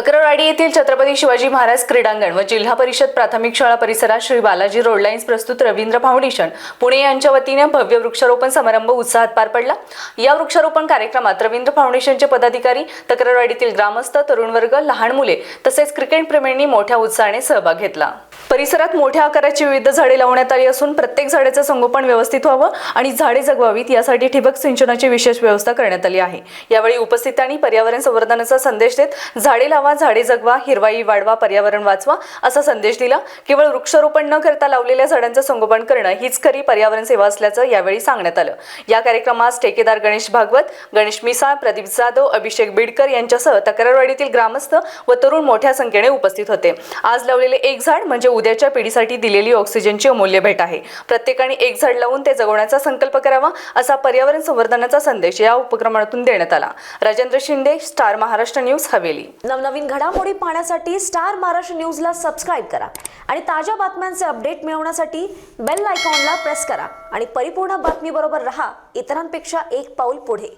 तक्रारवाडी येथील छत्रपती शिवाजी महाराज क्रीडांगण व जिल्हा परिषद प्राथमिक शाळा परिसरात श्री बालाजी रोड लाईन्स प्रस्तुत रवींद्र फाउंडेशन पुणे यांच्या वतीने भव्य वृक्षारोपण समारंभ उत्साहात पार पडला। या वृक्षारोपण कार्यक्रमात रवींद्र फाउंडेशनचे पदाधिकारी, तक्रारवाडीतील ग्रामस्थ, तरुण वर्ग, लहान मुले तसेच क्रिकेट प्रेमींनी मोठ्या उत्साहाने सहभाग घेतला। परिसरात मोठ्या आकाराची विविध झाडे लावण्यात आली असून प्रत्येक झाडाचे संगोपन व्यवस्थित व्हावं आणि झाडे जगवावीत यासाठी ठिबक सिंचनाची विशेष व्यवस्था करण्यात आली आहे। यावेळी उपस्थितांनी पर्यावरण संवर्धनाचा संदेश देत झाडे लावा, झाडे जगवा, हिरवाई वाढवा, पर्यावरण वाचवा असा संदेश दिला। केवळ वृक्षारोपण न करता लावलेल्या झाडांचे संगोपन करणं हीच खरी पर्यावरण सेवा असल्याचं यावेळी सांगण्यात आलं। या कार्यक्रमास ठेकेदार गणेश भागवत, गणेश मिसाळ, प्रदीप जाधव, अभिषेक बिडकर यांच्यासह तक्रारवाडीतील ग्रामस्थ व तरुण मोठ्या संख्येने उपस्थित होते। आज लावलेले एक झाड म्हणजे उद्याच्या पिढीसाठी दिलेली ऑक्सिजनची अमूल्य भेट आहे। प्रत्येकाने एक झाड लावून ते जगवण्याचा संकल्प करावा असा पर्यावरण संवर्धनाचा संदेश या उपक्रमातून देण्यात आला। Rajendra Shinde, star Maharashtra news, Haveli. नवनवीन घडामोडी पाहण्यासाठी स्टार महाराष्ट्र न्यूजला सबस्क्राइब करा आणि ताज्या बातम्यांचे अपडेट मिळवण्यासाठी बेल आयकॉनला प्रेस करा आणि परिपूर्ण बातमीबरोबर रहा, इतरांपेक्षा एक पाऊल पुढे।